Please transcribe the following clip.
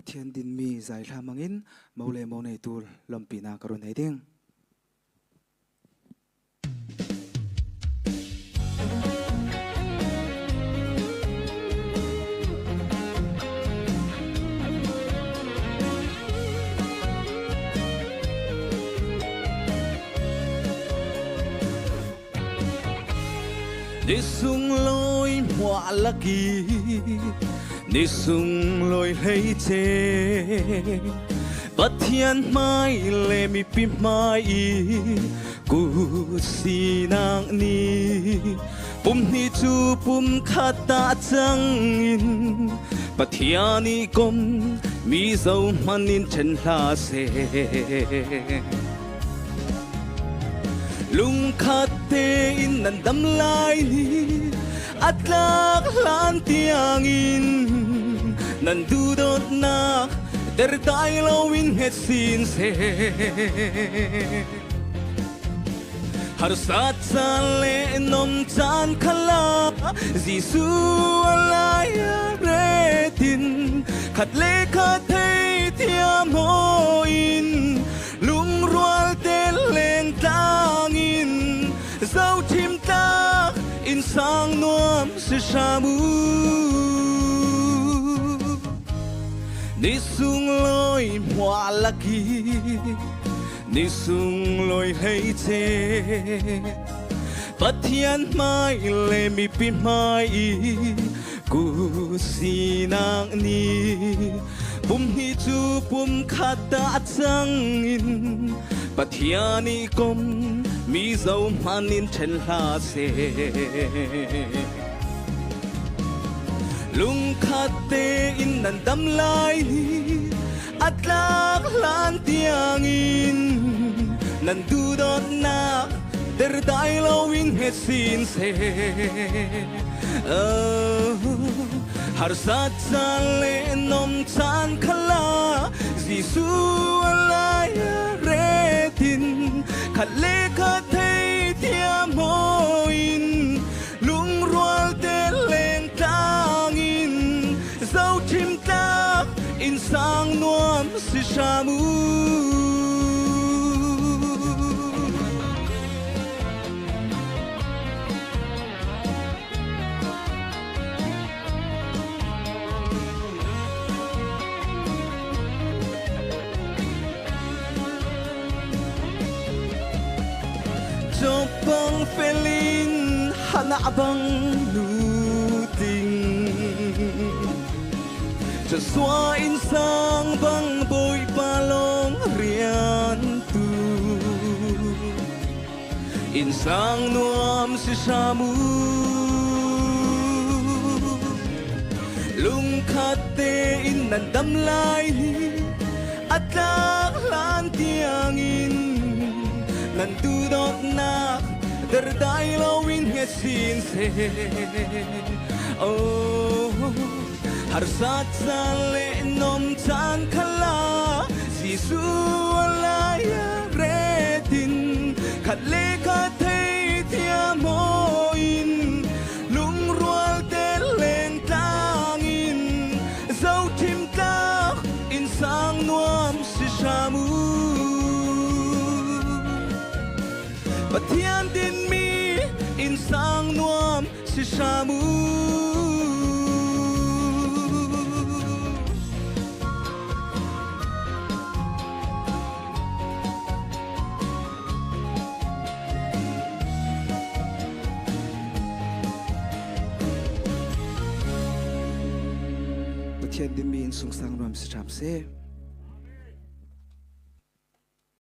thiên din mi giải tha mangin maule mo nei tur lampina karon hai ding đi sung lối hoa laki đi sung lối lấy chê bất thiên mai lệ mi pim mai cu si nang ni pum ni chu pum khata chang in bất thiên ni kom mi dâu manin chen la se lung khát tê in nan đâm lai ni at lak lan tiang in nan du dot na der tai lo in het sin se har sat sa le nom chan khala jisu alai retin khat le khat thei thiam ho in lung rual te leng tang in dấu chim ta in sang nuam se shamu ni sung loi hoa laki ni sung loi hei che bất thiên mai lệ mi pin mai cu si nang ni pum hi chu pum khata chang in bất thiên ni kom mi dâu manin chen la se lung khát tê in nan đâm lai at lak lan tiang in nan du dot na der dai lo in het sin se har sat sa le nom chan khala jisu alai retin khat le khat thei thiam ho in lung rual te leng tang in dấu chim ta in sang nuam si shamu cho bang felin hana bang nu ting cho xóa in sang bang bôi palong rian tu in sang nuam si shamu lung khát tê in nan đâm lai at lak lan tiang in nan tu dot na der dai lo in het sin se oh har sat sa le nom chan khala jisu alai retin khat le khat thei thiam ho in lung rual te leng tang in dấu chim ta in sang nuam si shamu bất thiên din mi in sang nuam si shamu bất thiên din mi in sung sang nuam si chap se